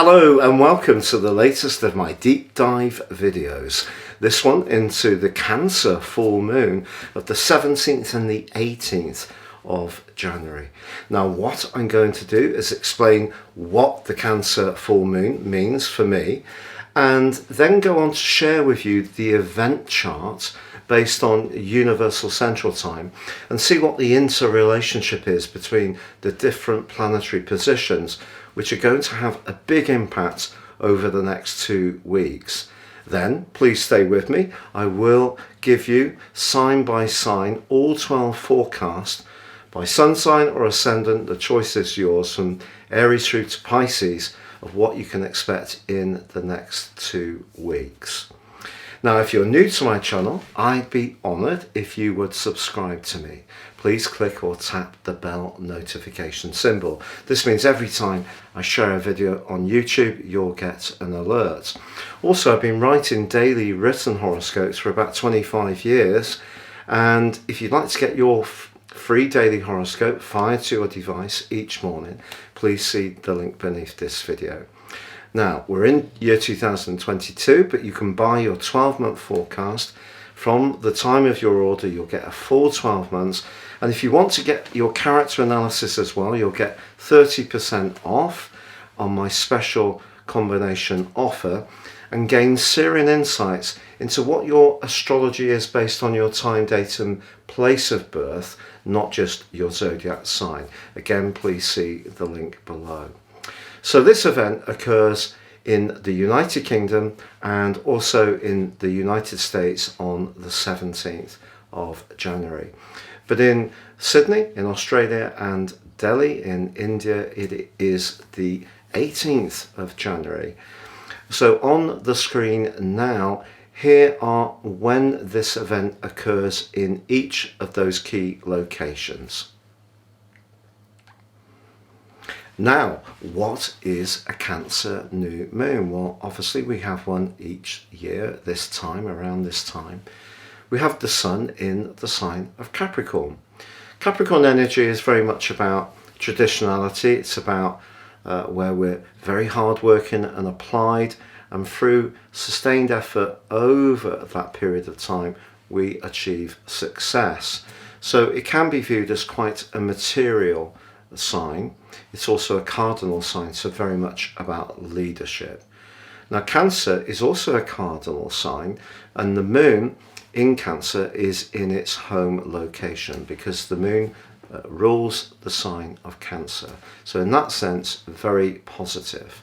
Hello and welcome to the latest of my deep dive videos. This one into the Cancer full moon of the 17th and the 18th of January. Now what I'm going to do is explain what the Cancer full moon means for me, and then go on to share with you the event chart based on Universal Central Time and see what the interrelationship is between the different planetary positions, which are going to have a big impact over the next 2 weeks. Then please stay with me. I will give you sign by sign all 12 forecasts by sun sign or ascendant. The choice is yours, from Aries through to Pisces, of what you can expect in the next 2 weeks. Now, if you're new to my channel, I'd be honoured if you would subscribe to me. Please click or tap the bell notification symbol. This means every time I share a video on YouTube, you'll get an alert. Also, I've been writing daily written horoscopes for about 25 years. And if you'd like to get your free daily horoscope fired to your device each morning, please see the link beneath this video. Now, we're in year 2022, but you can buy your 12-month forecast. From the time of your order, you'll get a full 12 months. And if you want to get your character analysis as well, you'll get 30% off on my special combination offer and gain searing insights into what your astrology is based on your time, date and place of birth, not just your zodiac sign. Again, please see the link below. So this event occurs in the United Kingdom and also in the United States on the 17th of January. But in Sydney, in Australia, and Delhi in India, it is the 18th of January. So on the screen now, here are when this event occurs in each of those key locations. Now, what is a Cancer new moon? Well, obviously we have one each year this time, around this time. We have the sun in the sign of Capricorn. Capricorn energy is very much about traditionality. It's about where we're very hardworking and applied, and through sustained effort over that period of time, we achieve success. So it can be viewed as quite a material sign. It's also a cardinal sign, so very much about leadership. Now, Cancer is also a cardinal sign, and the moon in Cancer is in its home location because the moon rules the sign of Cancer. So in that sense, very positive.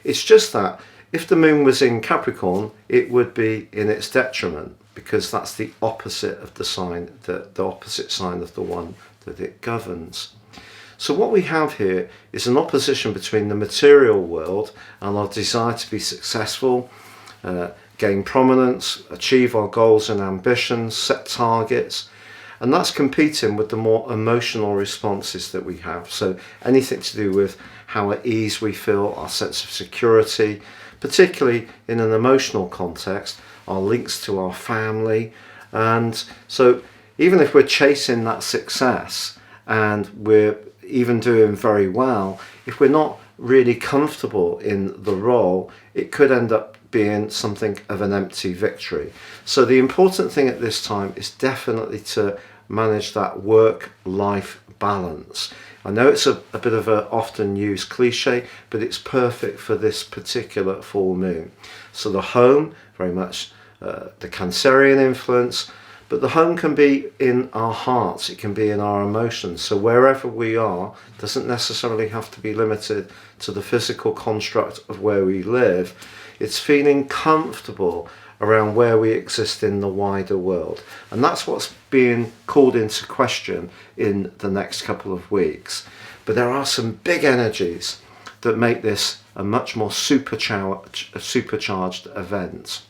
It's just that if the moon was in Capricorn, it would be in its detriment, because that's the opposite of the sign, the opposite sign of the one that it governs. So what we have here is an opposition between the material world and our desire to be successful, gain prominence, achieve our goals and ambitions, set targets, and that's competing with the more emotional responses that we have. So anything to do with how at ease we feel, our sense of security, particularly in an emotional context, our links to our family. And so even if we're chasing that success and we're even doing very well, if we're not really comfortable in the role, it could end up being something of an empty victory. So the important thing at this time is definitely to manage that work-life balance. I know it's a bit of a often used cliche, but it's perfect for this particular full moon. So the home, very much the Cancerian influence, but the home can be in our hearts, it can be in our emotions. So wherever we are doesn't necessarily have to be limited to the physical construct of where we live. It's feeling comfortable around where we exist in the wider world. And that's what's being called into question in the next couple of weeks. But there are some big energies that make this a much more supercharged event.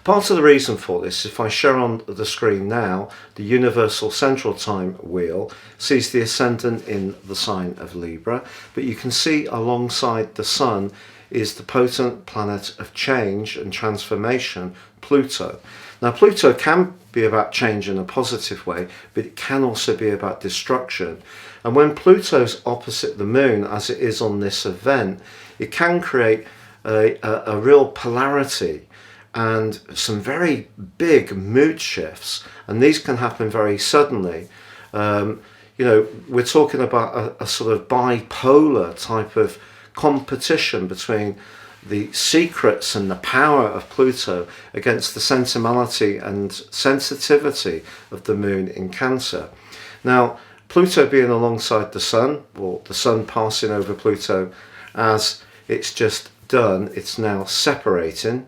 Part of the reason for this, if I show on the screen now, the Universal Central Time wheel sees the ascendant in the sign of Libra, but you can see alongside the sun is the potent planet of change and transformation, Pluto. Now, Pluto can be about change in a positive way, but it can also be about destruction. And when Pluto's opposite the moon, as it is on this event, it can create a real polarity and some very big mood shifts, and these can happen very suddenly. You know, we're talking about a sort of bipolar type of competition between the secrets and the power of Pluto against the sentimentality and sensitivity of the moon in Cancer. Now, Pluto being alongside the Sun, or the Sun passing over Pluto as it's just done, it's now separating,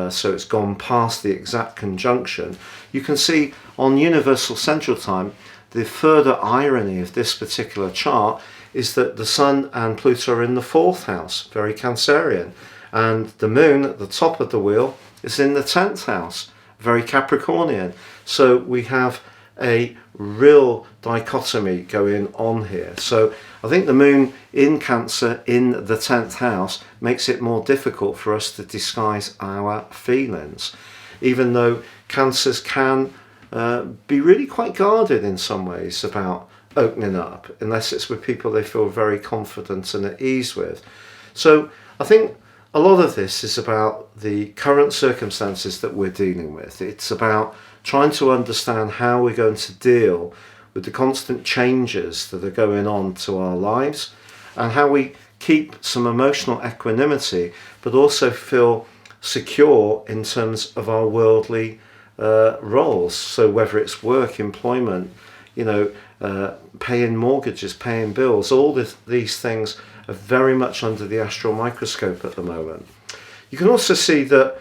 so it's gone past the exact conjunction. You can see on Universal Central Time, the further irony of this particular chart is that the Sun and Pluto are in the 4th house, very Cancerian, and the Moon at the top of the wheel is in the 10th house, very Capricornian. So we have a real dichotomy going on here. So I think the Moon in Cancer in the 10th house makes it more difficult for us to disguise our feelings, even though Cancers can be really quite guarded in some ways about opening up, unless it's with people they feel very confident and at ease with. So I think a lot of this is about the current circumstances that we're dealing with. It's about trying to understand how we're going to deal with the constant changes that are going on to our lives, and how we keep some emotional equanimity but also feel secure in terms of our worldly roles. So whether it's work, employment, you know, paying mortgages, paying bills, all these things are very much under the astral microscope at the moment. You can also see that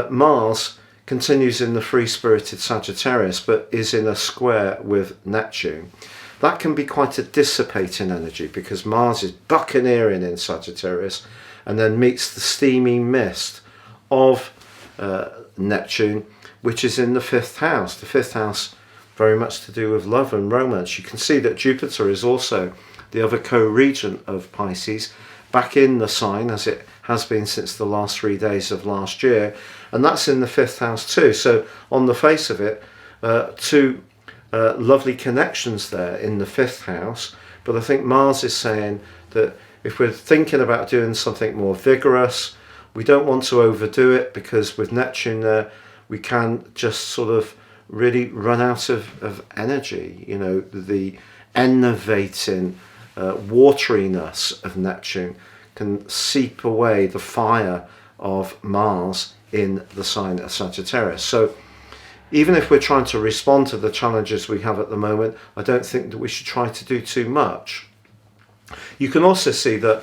Mars continues in the free-spirited Sagittarius but is in a square with Neptune. That can be quite a dissipating energy because Mars is buccaneering in Sagittarius and then meets the steamy mist of Neptune, which is in the 5th house. The 5th house very much to do with love and romance. You can see that Jupiter is also the other co-regent of Pisces, back in the sign as it has been since the last 3 days of last year, and that's in the 5th house too. So on the face of it, two lovely connections there in the 5th house. But I think Mars is saying that if we're thinking about doing something more vigorous, we don't want to overdo it, because with Neptune there, we can just sort of really run out of energy. You know, the enervating wateriness of Neptune can seep away the fire of Mars in the sign of Sagittarius. So even if we're trying to respond to the challenges we have at the moment, I don't think that we should try to do too much. You can also see that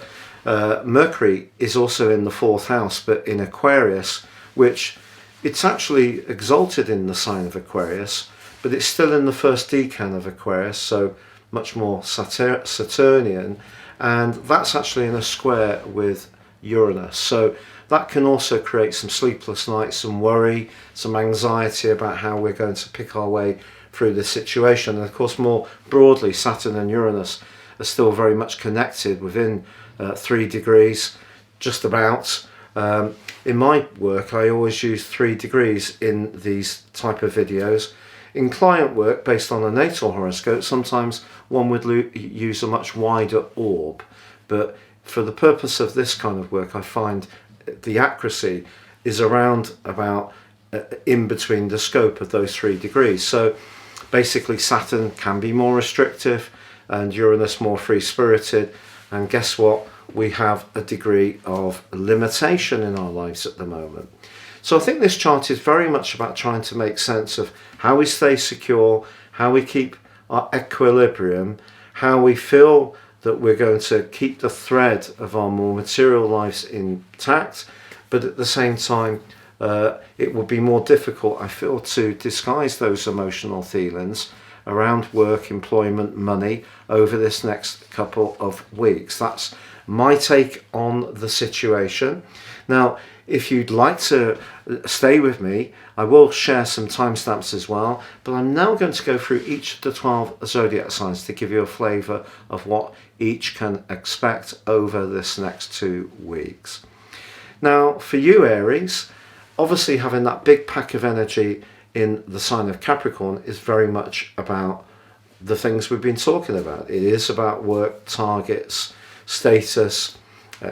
Mercury is also in the 4th house, but in Aquarius, which it's actually exalted in the sign of Aquarius, but it's still in the first decan of Aquarius, so much more Saturnian, and that's actually in a square with Uranus. So that can also create some sleepless nights, some worry, some anxiety about how we're going to pick our way through this situation. And of course, more broadly, Saturn and Uranus are still very much connected within 3 degrees, just about. In my work, I always use 3 degrees in these type of videos. In client work, based on a natal horoscope, sometimes one would use a much wider orb. But for the purpose of this kind of work, I find the accuracy is around about in between the scope of those 3 degrees. So basically Saturn can be more restrictive and Uranus more free-spirited. And guess what? We have a degree of limitation in our lives at the moment. So I think this chart is very much about trying to make sense of how we stay secure, how we keep our equilibrium, how we feel that we're going to keep the thread of our more material lives intact, but at the same time it will be more difficult, I feel, to disguise those emotional feelings around work, employment, money over this next couple of weeks. That's my take on the situation. Now, if you'd like to stay with me, I will share some timestamps as well, but I'm now going to go through each of the 12 zodiac signs to give you a flavour of what each can expect over this next 2 weeks. Now, for you, Aries, obviously having that big pack of energy in the sign of Capricorn is very much about the things we've been talking about. It is about work, targets, status,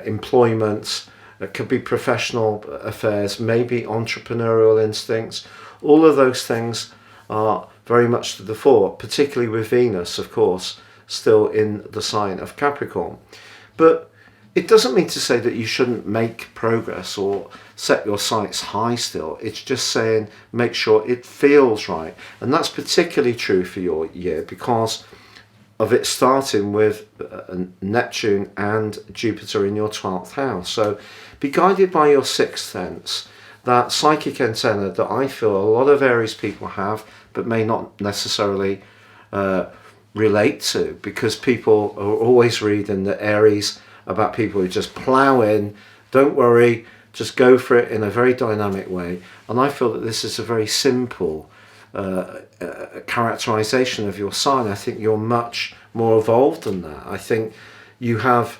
employment, it could be professional affairs, maybe entrepreneurial instincts. All of those things are very much to the fore, particularly with Venus, of course, still in the sign of Capricorn. But it doesn't mean to say that you shouldn't make progress or set your sights high still. It's just saying make sure it feels right. And that's particularly true for your year because of it starting with Neptune and Jupiter in your 12th house. So be guided by your 6th sense, that psychic antenna that I feel a lot of Aries people have but may not necessarily relate to, because people are always reading the Aries about people who just plow in, don't worry, just go for it in a very dynamic way. And I feel that this is a very simple characterization of your sign. I think you're much more evolved than that. I think you have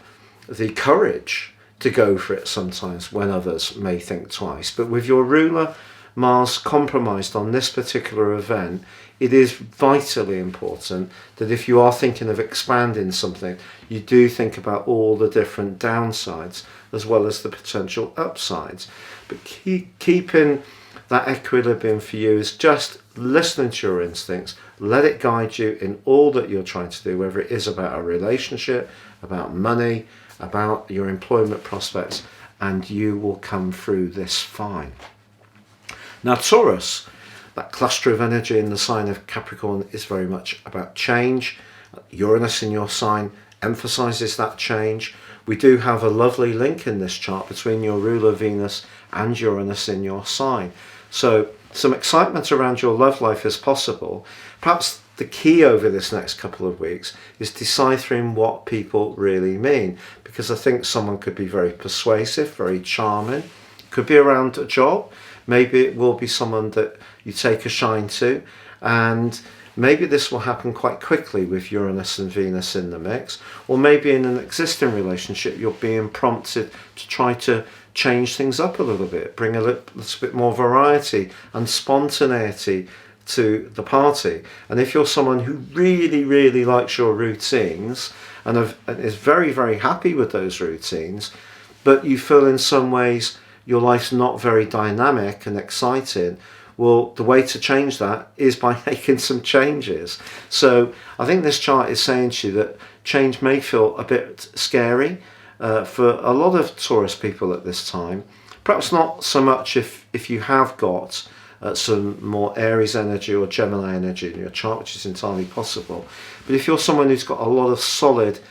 the courage to go for it sometimes when others may think twice. But with your ruler Mars compromised on this particular event, it is vitally important that if you are thinking of expanding something, you do think about all the different downsides as well as the potential upsides. But keeping that equilibrium for you is just listening to your instincts. Let it guide you in all that you're trying to do, whether it is about a relationship, about money, about your employment prospects, and you will come through this fine. Now Taurus, that cluster of energy in the sign of Capricorn, is very much about change. Uranus in your sign emphasizes that change. We do have a lovely link in this chart between your ruler Venus and Uranus in your sign. So some excitement around your love life is possible. Perhaps the key over this next couple of weeks is deciphering what people really mean, because I think someone could be very persuasive, very charming, could be around a job. Maybe it will be someone that you take a shine to, and maybe this will happen quite quickly with Uranus and Venus in the mix. Or maybe in an existing relationship you're being prompted to try to change things up a little bit, bring a little bit more variety and spontaneity to the party. And if you're someone who really likes your routines and is very happy with those routines, but you feel in some ways your life's not very dynamic and exciting, well, the way to change that is by making some changes. So I think this chart is saying to you that change may feel a bit scary for a lot of Taurus people at this time. Perhaps not so much if you have got some more Aries energy or Gemini energy in your chart, which is entirely possible. But if you're someone who's got a lot of solid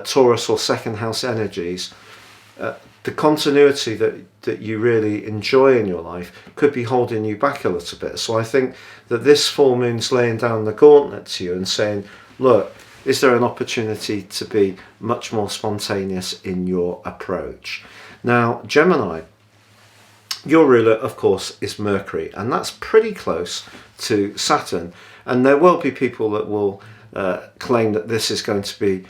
Taurus or second house energies, the continuity that you really enjoy in your life could be holding you back a little bit. So I think that this full moon's laying down the gauntlet to you and saying, look, is there an opportunity to be much more spontaneous in your approach? Now, Gemini, your ruler, of course, is Mercury, and that's pretty close to Saturn. And there will be people that will claim that this is going to be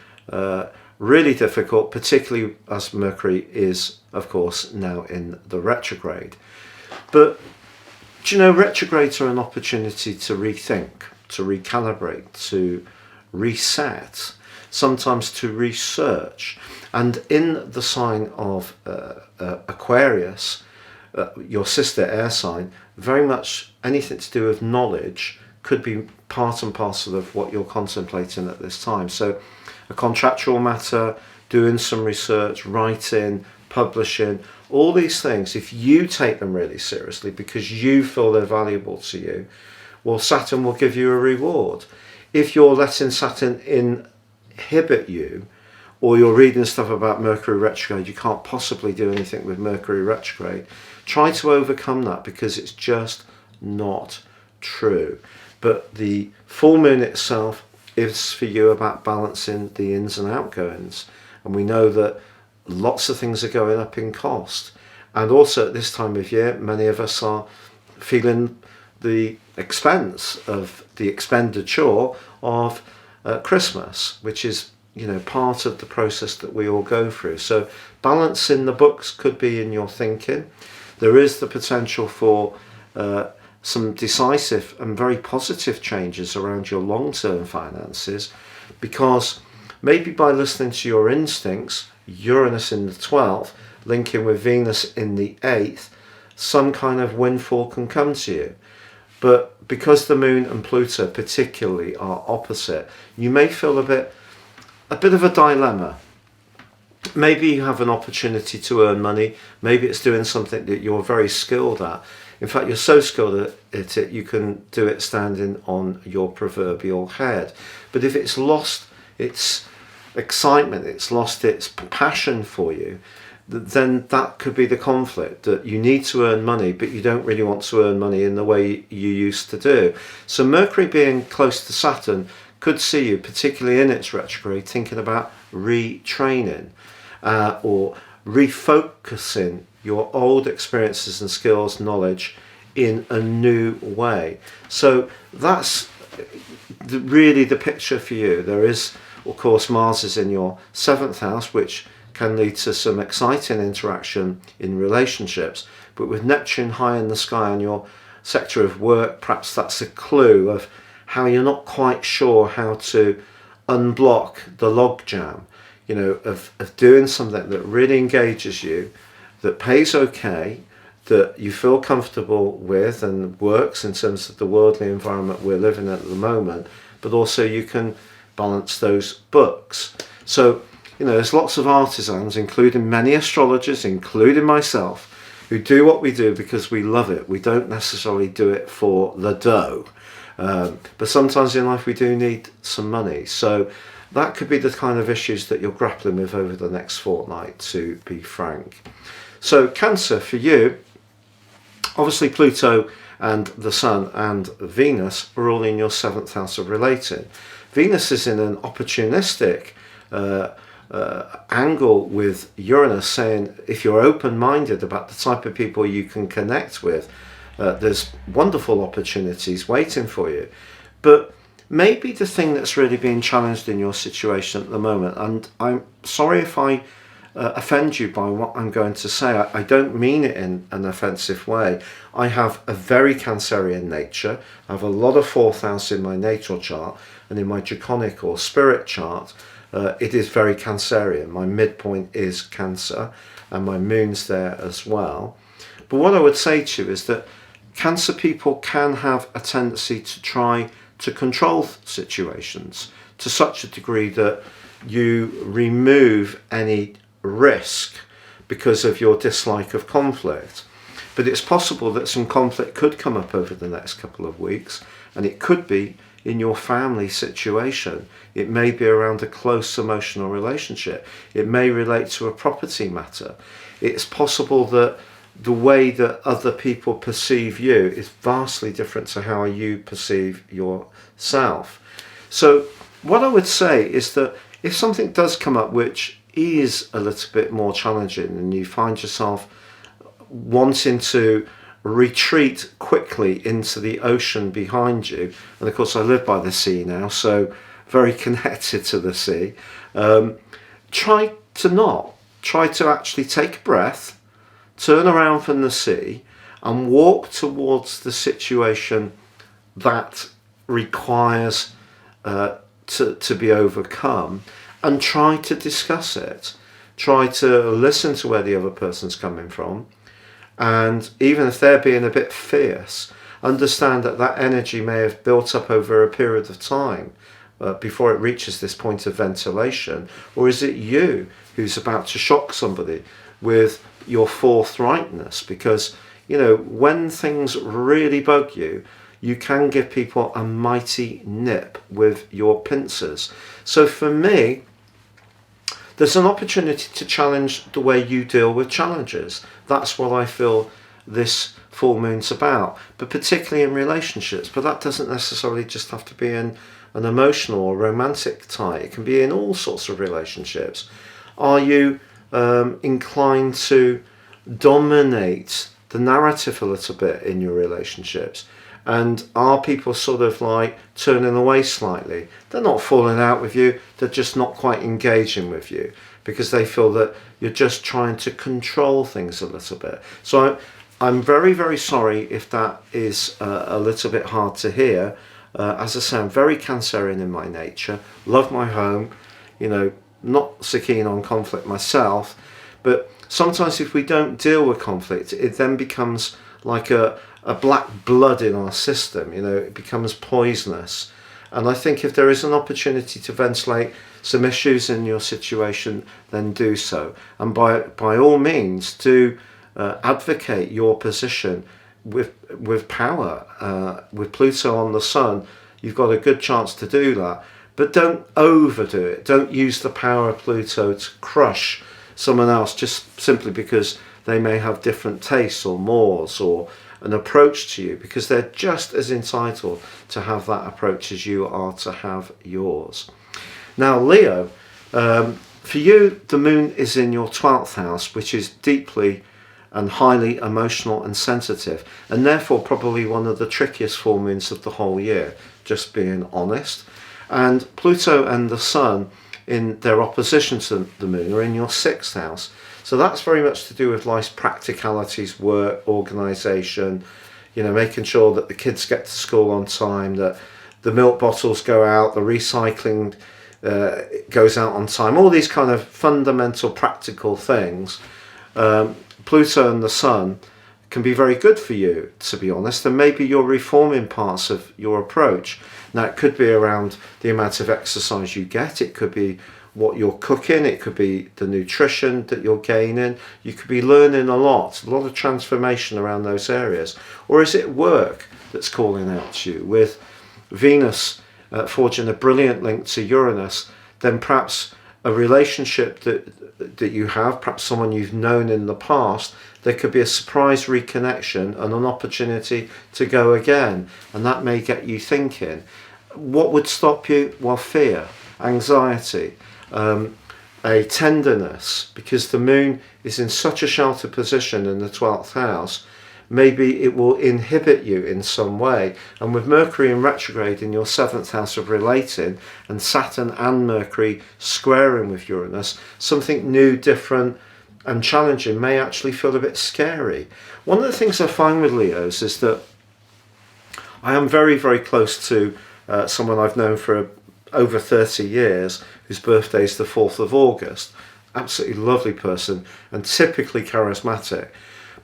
really difficult, particularly as Mercury is, of course, now in the retrograde. But, do you know, retrogrades are an opportunity to rethink, to recalibrate, to reset, sometimes to research. And in the sign of Aquarius, your sister air sign, very much anything to do with knowledge could be part and parcel of what you're contemplating at this time. So a contractual matter, doing some research, writing, publishing, all these things, if you take them really seriously because you feel they're valuable to you, well, Saturn will give you a reward. If you're letting Saturn inhibit you, or you're reading stuff about Mercury retrograde, you can't possibly do anything with Mercury retrograde, try to overcome that, because it's just not true. But the full moon itself is for you about balancing the ins and outgoings. And we know that lots of things are going up in cost. And also at this time of year, many of us are feeling the expense of the expenditure of Christmas, which is, you know, part of the process that we all go through. So balance in the books could be in your thinking. There is the potential for some decisive and very positive changes around your long-term finances, because maybe by listening to your instincts, Uranus in the 12th, linking with Venus in the 8th, some kind of windfall can come to you. But because the Moon and Pluto particularly are opposite, you may feel a bit of a dilemma. Maybe you have an opportunity to earn money. Maybe it's doing something that you're very skilled at. In fact, you're so skilled at it, you can do it standing on your proverbial head. But if it's lost its excitement, it's lost its passion for you, then that could be the conflict, that you need to earn money, but you don't really want to earn money in the way you used to do. So Mercury being close to Saturn could see you, particularly in its retrograde, thinking about retraining or refocusing your old experiences and skills, knowledge in a new way. So that's really the picture for you. There is, of course, Mars is in your 7th house, which can lead to some exciting interaction in relationships. But with Neptune high in the sky on your sector of work, perhaps that's a clue of how you're not quite sure how to unblock the logjam, of doing something that really engages you, that pays okay, that you feel comfortable with and works in terms of the worldly environment we're living in at the moment, but also you can balance those books. So, there's lots of artisans, including many astrologers, including myself, who do what we do because we love it. We don't necessarily do it for the dough. But sometimes in life we do need some money. So that could be the kind of issues that you're grappling with over the next fortnight, to be frank. So Cancer, for you, obviously Pluto and the Sun and Venus are all in your 7th house of relating. Venus is in an opportunistic angle with Uranus, saying if you're open-minded about the type of people you can connect with, there's wonderful opportunities waiting for you. But maybe the thing that's really being challenged in your situation at the moment, and I'm sorry if I offend you by what I'm going to say, I don't mean it in an offensive way. I have a very Cancerian nature. I have a lot of 4th house in my natal chart, and in my draconic or spirit chart, it is very Cancerian. My midpoint is Cancer, and my moon's there as well. But what I would say to you is that Cancer people can have a tendency to try to control situations to such a degree that you remove any risk because of your dislike of conflict. But it's possible that some conflict could come up over the next couple of weeks, and it could be in your family situation. It may be around a close emotional relationship. It may relate to a property matter. It's possible that the way that other people perceive you is vastly different to how you perceive yourself. So what I would say is that if something does come up which is a little bit more challenging, and you find yourself wanting to retreat quickly into the ocean behind you, and of course I live by the sea now, so very connected to the sea, try to actually take a breath, turn around from the sea and walk towards the situation that requires to be overcome, and try to discuss it. Try to listen to where the other person's coming from, and even if they're being a bit fierce, understand that that energy may have built up over a period of time before it reaches this point of ventilation. Or is it you who's about to shock somebody with your forthrightness? Because when things really bug you, you can give people a mighty nip with your pincers. So for me, there's an opportunity to challenge the way you deal with challenges. That's what I feel this full moon's about, but particularly in relationships. But that doesn't necessarily just have to be in an emotional or romantic tie. It can be in all sorts of relationships. Are you inclined to dominate the narrative a little bit in your relationships? And are people sort of like turning away slightly? They're not falling out with you, they're just not quite engaging with you because they feel that you're just trying to control things a little bit. So I'm very, very sorry if that is a little bit hard to hear. As I say, I'm very Cancerian in my nature, love my home, not so keen on conflict myself, but sometimes if we don't deal with conflict, it then becomes like a black blood in our system. You know, it becomes poisonous. And I think if there is an opportunity to ventilate some issues in your situation, then do so. And by all means, do advocate your position with power. With Pluto on the Sun, you've got a good chance to do that. But don't overdo it. Don't use the power of Pluto to crush someone else just simply because they may have different tastes or mores or an approach to you, because they're just as entitled to have that approach as you are to have yours. Now, Leo, for you, the moon is in your 12th house, which is deeply and highly emotional and sensitive, and therefore probably one of the trickiest full moons of the whole year, just being honest. And Pluto and the Sun in their opposition to the moon are in your 6th house. So that's very much to do with life's practicalities, work, organisation, you know, making sure that the kids get to school on time, that the milk bottles go out, the recycling goes out on time, all these kind of fundamental practical things. Pluto and the Sun can be very good for you, to be honest, and maybe you're reforming parts of your approach. Now, it could be around the amount of exercise you get, it could be what you're cooking, it could be the nutrition that you're gaining, you could be learning a lot of transformation around those areas. Or is it work that's calling out to you? With Venus forging a brilliant link to Uranus, then perhaps a relationship that you have, perhaps someone you've known in the past, there could be a surprise reconnection and an opportunity to go again, and that may get you thinking. What would stop you? Well, fear, anxiety, a tenderness, because the moon is in such a sheltered position in the 12th house. Maybe it will inhibit you in some way. And with Mercury in retrograde in your 7th house of relating, and Saturn and Mercury squaring with Uranus, something new, different and challenging may actually feel a bit scary. One of the things I find with Leos is that I am very, very close to someone I've known for over 30 years, whose birthday is the 4th of August. Absolutely lovely person and typically charismatic.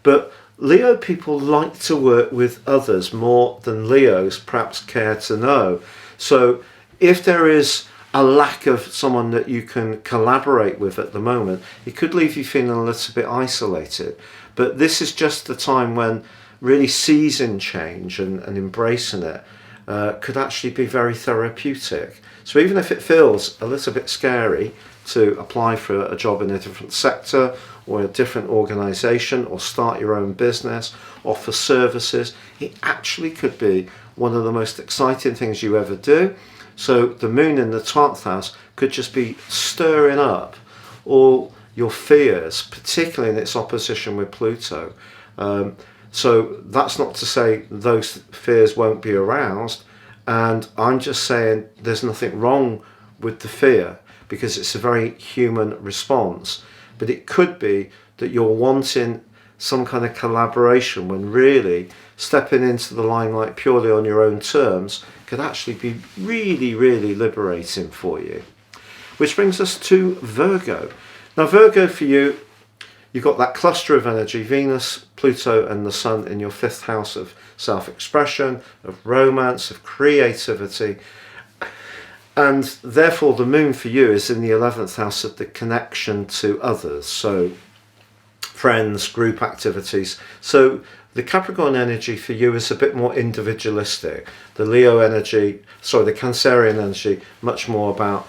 But Leo people like to work with others more than Leos perhaps care to know. So if there is a lack of someone that you can collaborate with at the moment, it could leave you feeling a little bit isolated. But this is just the time when really seizing change and embracing it could actually be very therapeutic. So even if it feels a little bit scary to apply for a job in a different sector or a different organisation, or start your own business, offer services, it actually could be one of the most exciting things you ever do. So the moon in the 12th house could just be stirring up all your fears, particularly in its opposition with Pluto. So that's not to say those fears won't be aroused. And I'm just saying there's nothing wrong with the fear, because it's a very human response. But it could be that you're wanting some kind of collaboration, when really stepping into the limelight purely on your own terms could actually be really, really liberating for you. Which brings us to Virgo. Now, Virgo, for you, you've got that cluster of energy, Venus, Pluto and the Sun in your 5th house of self-expression, of romance, of creativity. And therefore the moon for you is in the 11th house of the connection to others. So friends, group activities. So the Capricorn energy for you is a bit more individualistic. The Leo energy, the Cancerian energy, much more about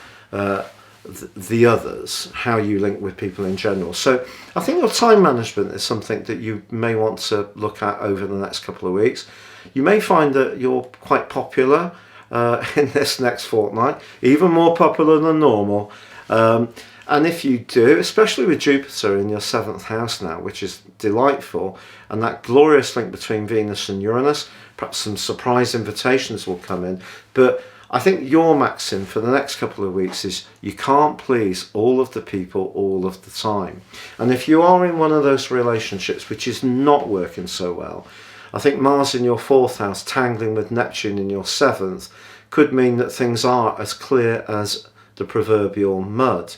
the others, how you link with people in general. So I think your time management is something that you may want to look at over the next couple of weeks. You may find that you're quite popular in this next fortnight, even more popular than normal. And if you do, especially with Jupiter in your 7th house now, which is delightful, and that glorious link between Venus and Uranus, perhaps some surprise invitations will come in. But I think your maxim for the next couple of weeks is you can't please all of the people all of the time. And if you are in one of those relationships which is not working so well, I think Mars in your 4th house tangling with Neptune in your 7th could mean that things are as clear as the proverbial mud.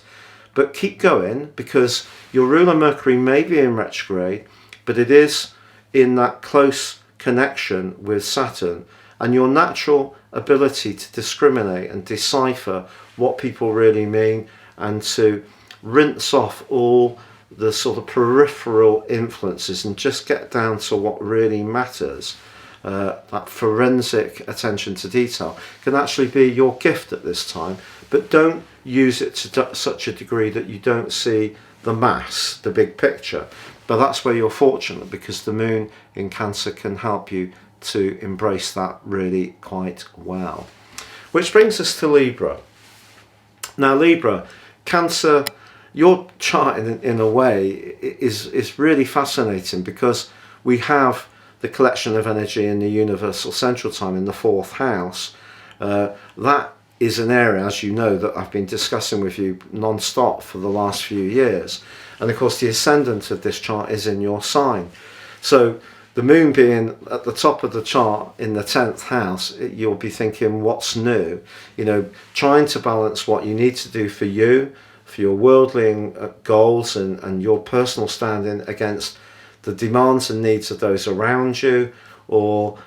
But keep going, because your ruler Mercury may be in retrograde, but it is in that close connection with Saturn, and your natural ability to discriminate and decipher what people really mean, and to rinse off all the sort of peripheral influences and just get down to what really matters. That forensic attention to detail can actually be your gift at this time, but don't use it to such a degree that you don't see the mass, the big picture. But that's where you're fortunate, because the moon in Cancer can help you to embrace that really quite well. Which brings us to Libra. Now Libra, Cancer, your chart in a way is really fascinating, because we have the collection of energy in the universal central time in the 4th house. That is an area, as you know, that I've been discussing with you non-stop for the last few years. And of course the ascendant of this chart is in your sign. So the moon being at the top of the chart in the 10th house, you'll be thinking, what's new? You know, trying to balance what you need to do for you, for your worldly goals and your personal standing against the demands and needs of those around you, or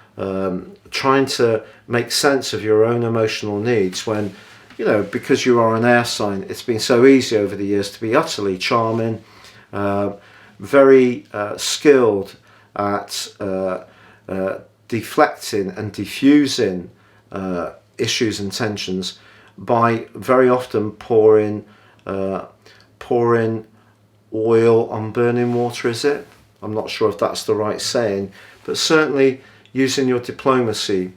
trying to make sense of your own emotional needs when, you know, because you are an air sign, it's been so easy over the years to be utterly charming, very skilled at deflecting and diffusing issues and tensions by very often pouring oil on burning water, is it? I'm not sure if that's the right saying, but certainly using your diplomacy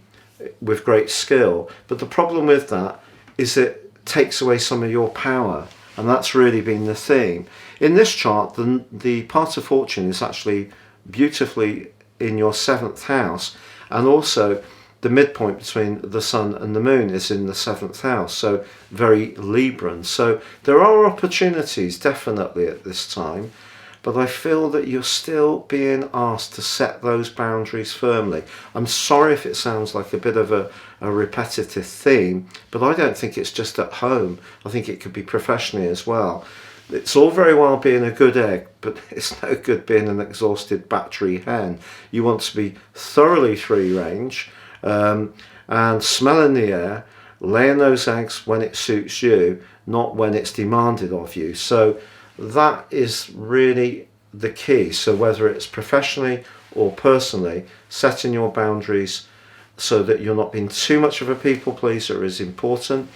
with great skill. But the problem with that is it takes away some of your power, and that's really been the theme. In this chart, the part of fortune is actually beautifully in your 7th house, and also the midpoint between the sun and the moon is in the 7th house, so very Libran. So there are opportunities definitely at this time, but I feel that you're still being asked to set those boundaries firmly. I'm sorry if it sounds like a bit of a repetitive theme, but I don't think it's just at home. I think it could be professionally as well. It's all very well being a good egg, but it's no good being an exhausted battery hen. You want to be thoroughly free range, and smelling the air, laying those eggs when it suits you, not when it's demanded of you. So that is really the key. So whether it's professionally or personally, setting your boundaries so that you're not being too much of a people pleaser is important,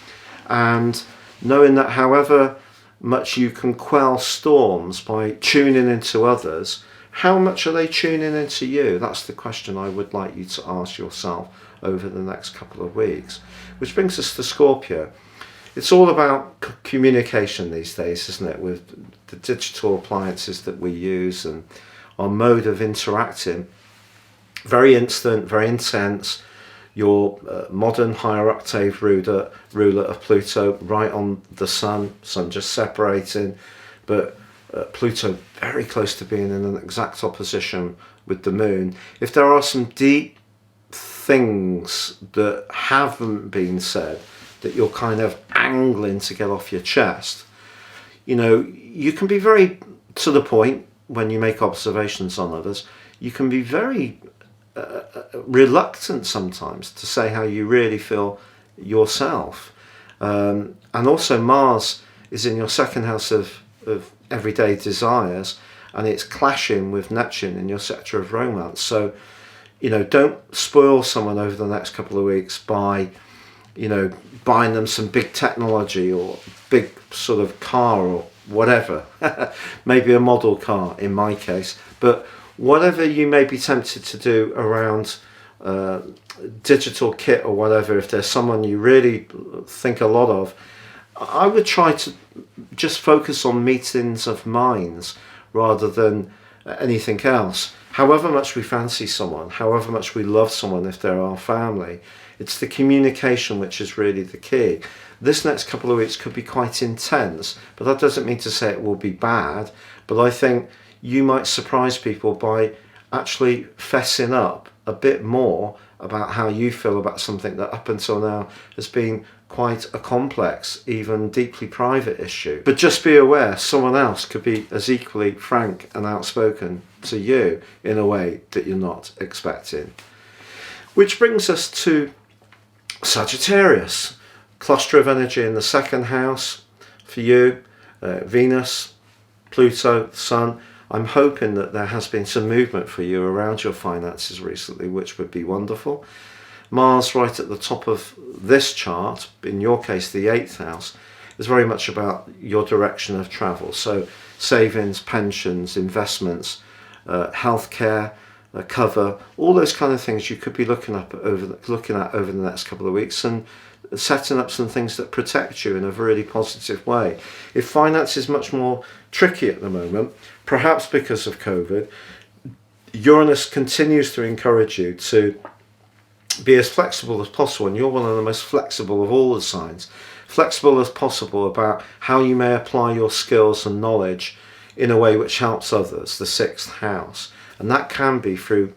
and knowing that however much you can quell storms by tuning into others, how much are they tuning into you? That's the question I would like you to ask yourself over the next couple of weeks. Which brings us to Scorpio. It's all about communication these days, isn't it? With the digital appliances that we use and our mode of interacting. Very instant, very intense. Your modern higher octave ruler of Pluto right on the sun just separating, but Pluto very close to being in an exact opposition with the moon. If there are some deep things that haven't been said that you're kind of angling to get off your chest, you know, you can be very to the point when you make observations on others. You can be very reluctant sometimes to say how you really feel yourself, and also Mars is in your 2nd house of everyday desires, and it's clashing with Neptune in your sector of romance. So, you know, don't spoil someone over the next couple of weeks by, you know, buying them some big technology or big sort of car or whatever. Maybe a model car in my case, but whatever you may be tempted to do around digital kit or whatever, if there's someone you really think a lot of, I would try to just focus on meetings of minds rather than anything else. However much we fancy someone, however much we love someone, if they're our family, it's the communication which is really the key. This next couple of weeks could be quite intense, but that doesn't mean to say it will be bad. But I think you might surprise people by actually fessing up a bit more about how you feel about something that up until now has been quite a complex, even deeply private issue. But just be aware, someone else could be as equally frank and outspoken to you in a way that you're not expecting. Which brings us to Sagittarius. Cluster of energy in the second house for you, Venus, Pluto, the Sun. I'm hoping that there has been some movement for you around your finances recently, which would be wonderful. Mars right at the top of this chart, in your case the 8th house, is very much about your direction of travel. So savings, pensions, investments, healthcare, cover, all those kind of things you could be looking at over the next couple of weeks, and setting up some things that protect you in a really positive way. If finance is much more tricky at the moment, perhaps because of COVID, Uranus continues to encourage you to be as flexible as possible, and you're one of the most flexible of all the signs. Flexible as possible about how you may apply your skills and knowledge in a way which helps others, the 6th house. And that can be through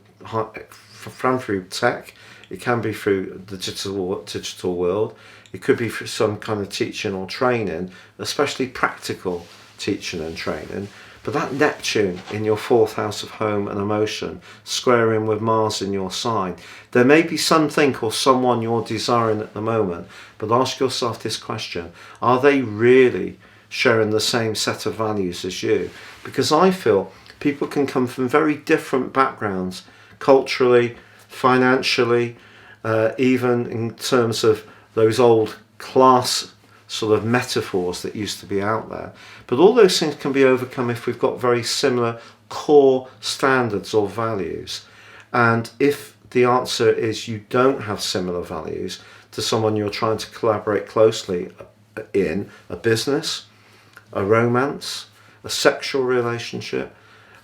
tech, it can be through the digital world, it could be through some kind of teaching or training, especially practical teaching and training. But that Neptune in your 4th house of home and emotion, squaring with Mars in your sign, there may be something or someone you're desiring at the moment, but ask yourself this question: are they really sharing the same set of values as you? Because I feel people can come from very different backgrounds, culturally, financially, even in terms of those old class sort of metaphors that used to be out there. But all those things can be overcome if we've got very similar core standards or values. And if the answer is you don't have similar values to someone you're trying to collaborate closely in a business, a romance, a sexual relationship,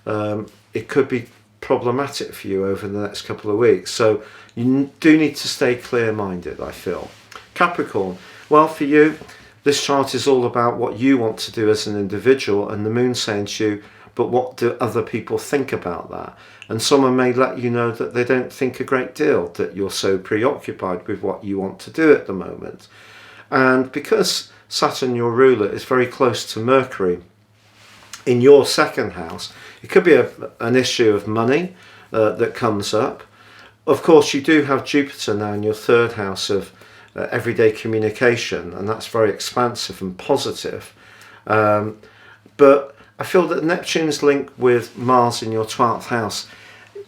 it could be problematic for you over the next couple of weeks. So you do need to stay clear-minded, I feel. Capricorn, well, for you, this chart is all about what you want to do as an individual, and the moon saying to you, but what do other people think about that? And someone may let you know that they don't think a great deal, that you're so preoccupied with what you want to do at the moment. And because Saturn, your ruler, is very close to Mercury in your 2nd house, it could be an issue of money that comes up. Of course, you do have Jupiter now in your 3rd house of everyday communication, and that's very expansive and positive. But I feel that Neptune's linked with Mars in your 12th house.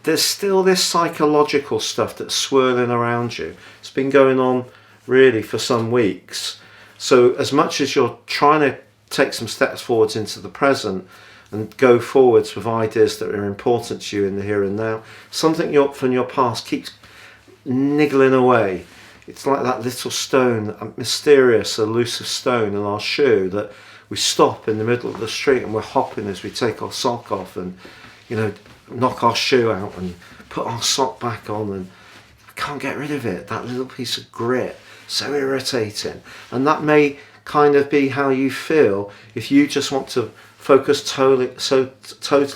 There's still this psychological stuff that's swirling around you. It's been going on really for some weeks. So as much as you're trying to take some steps forwards into the present and go forwards with ideas that are important to you in the here and now, something from your past keeps niggling away. It's like that little stone, a mysterious, elusive stone in our shoe that we stop in the middle of the street and we're hopping as we take our sock off and, knock our shoe out and put our sock back on, and I can't get rid of it. That little piece of grit, so irritating. And that may kind of be how you feel if you just want to focus totally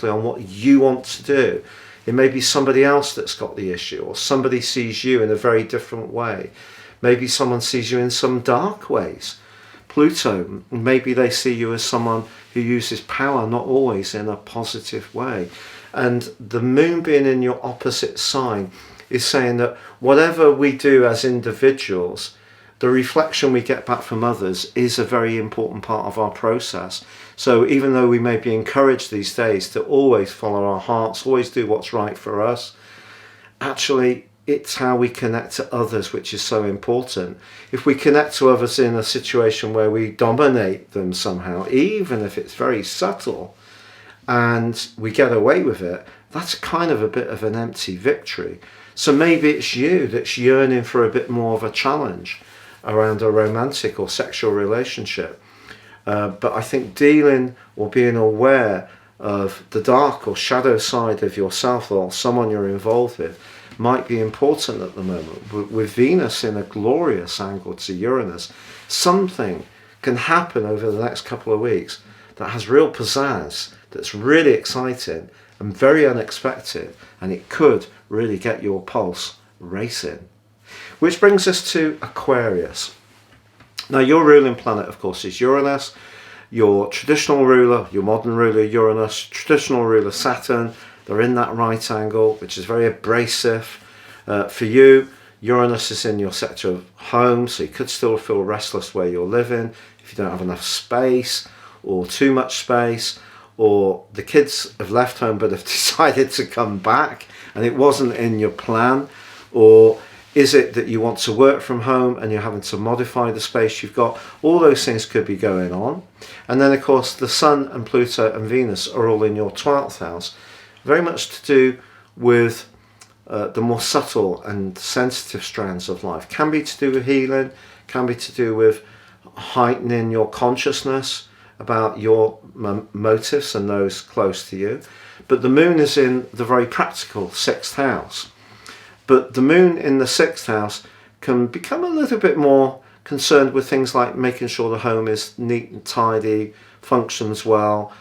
on what you want to do. It may be somebody else that's got the issue, or somebody sees you in a very different way. Maybe someone sees you in some dark ways. Pluto, maybe they see you as someone who uses power not always in a positive way. And the moon being in your opposite sign is saying that whatever we do as individuals, the reflection we get back from others is a very important part of our process. So even though we may be encouraged these days to always follow our hearts, always do what's right for us, actually it's how we connect to others which is so important. If we connect to others in a situation where we dominate them somehow, even if it's very subtle, and we get away with it, that's kind of a bit of an empty victory. So maybe it's you that's yearning for a bit more of a challenge around a romantic or sexual relationship. But I think dealing or being aware of the dark or shadow side of yourself or someone you're involved with might be important at the moment. With Venus in a glorious angle to Uranus, something can happen over the next couple of weeks that has real pizzazz, that's really exciting and very unexpected, and it could really get your pulse racing. Which brings us to Aquarius. Now, your ruling planet, of course, is Uranus. Your traditional ruler, your modern ruler, Uranus, traditional ruler, Saturn, they're in that right angle, which is very abrasive. For you, Uranus is in your sector of home, so you could still feel restless where you're living if you don't have enough space or too much space, or the kids have left home but have decided to come back and it wasn't in your plan, or is it that you want to work from home and you're having to modify the space you've got? All those things could be going on. And then, of course, the Sun and Pluto and Venus are all in your 12th house. Very much to do with the more subtle and sensitive strands of life. Can be to do with healing, can be to do with heightening your consciousness about your motives and those close to you. But the Moon is in the very practical 6th house. But the Moon in the 6th house can become a little bit more concerned with things like making sure the home is neat and tidy, functions well,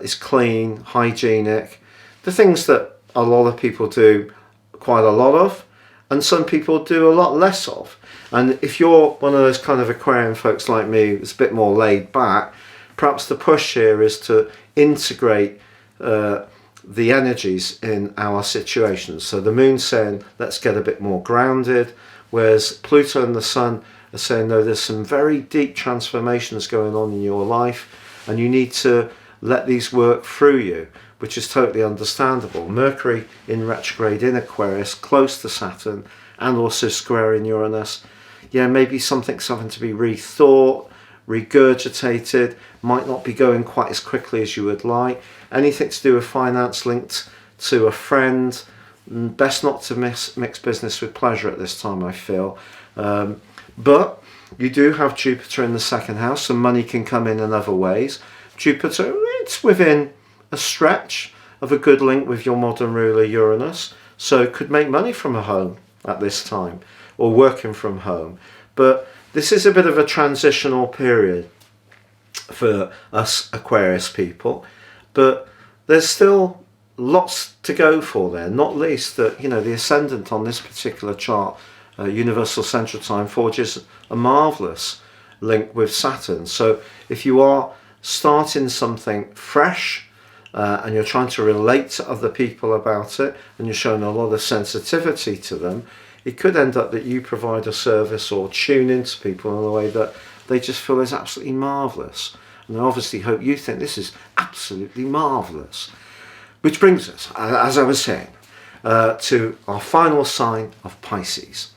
is clean, hygienic. The things that a lot of people do quite a lot of, and some people do a lot less of. And if you're one of those kind of Aquarian folks like me, it's a bit more laid back, perhaps the push here is to integrate the energies in our situations. So the Moon's saying, let's get a bit more grounded, whereas Pluto and the Sun are saying, no, there's some very deep transformations going on in your life, and you need to let these work through you, which is totally understandable. Mercury in retrograde in Aquarius, close to Saturn, and also square in Uranus. Yeah, maybe something's having to be rethought, regurgitated, might not be going quite as quickly as you would like. Anything to do with finance linked to a friend, best not to mix business with pleasure at this time, I feel. But you do have Jupiter in the 2nd house, so money can come in other ways. Jupiter, it's within a stretch of a good link with your modern ruler Uranus, so could make money from a home at this time, or working from home. But this is a bit of a transitional period for us Aquarius people, but there's still lots to go for there, not least that, you know, the ascendant on this particular chart, Universal Central Time, forges a marvellous link with Saturn. So if you are starting something fresh, and you're trying to relate to other people about it, and you're showing a lot of sensitivity to them, it could end up that you provide a service or tune into people in a way that they just feel is absolutely marvellous. And I obviously hope you think this is absolutely marvellous. Which brings us, as I was saying, to our final sign of Pisces.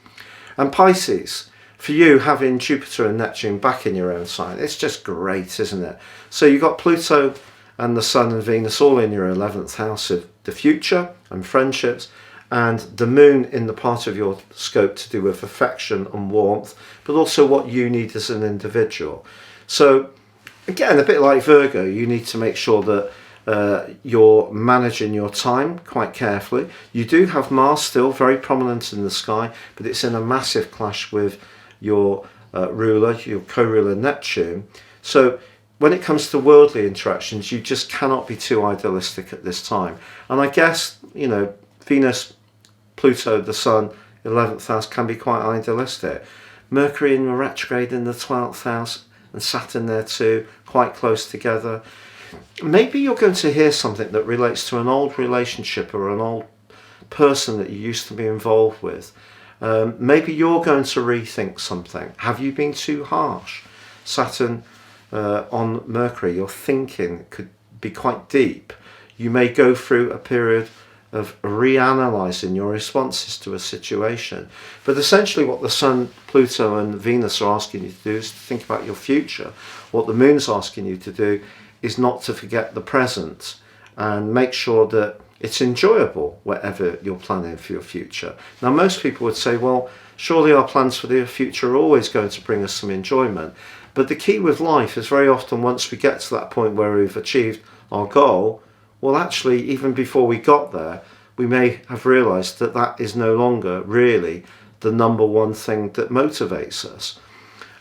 And Pisces, for you, having Jupiter and Neptune back in your own sign, it's just great, isn't it? So you've got Pluto and the Sun and Venus all in your 11th house of the future and friendships, and the Moon in the part of your scope to do with affection and warmth, but also what you need as an individual. So again, a bit like Virgo, you need to make sure that you're managing your time quite carefully. You do have Mars still very prominent in the sky, but it's in a massive clash with your ruler, your co-ruler Neptune. So when it comes to worldly interactions, you just cannot be too idealistic at this time. And I guess, you know, Venus, Pluto, the Sun, 11th house can be quite idealistic. Mercury in retrograde in the 12th house and Saturn there too, quite close together. Maybe you're going to hear something that relates to an old relationship or an old person that you used to be involved with. Maybe you're going to rethink something. Have you been too harsh? Saturn on Mercury, your thinking could be quite deep. You may go through a period of reanalyzing your responses to a situation. But essentially what the Sun, Pluto and Venus are asking you to do is to think about your future. What the Moon's asking you to do is not to forget the present and make sure that it's enjoyable whatever you're planning for your future. Now most people would say, well, surely our plans for the future are always going to bring us some enjoyment. But the key with life is very often once we get to that point where we've achieved our goal, well actually even before we got there, we may have realised that that is no longer really the number one thing that motivates us.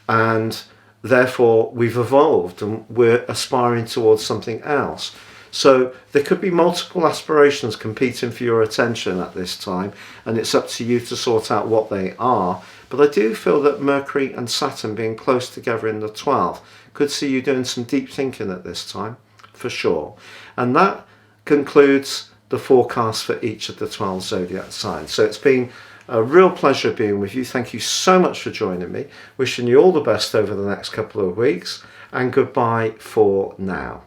And therefore we've evolved and we're aspiring towards something else. So there could be multiple aspirations competing for your attention at this time, and it's up to you to sort out what they are. But I do feel that Mercury and Saturn being close together in the 12th could see you doing some deep thinking at this time, for sure. And that concludes the forecast for each of the 12 zodiac signs. So it's been a real pleasure being with you. Thank you so much for joining me. Wishing you all the best over the next couple of weeks, and goodbye for now.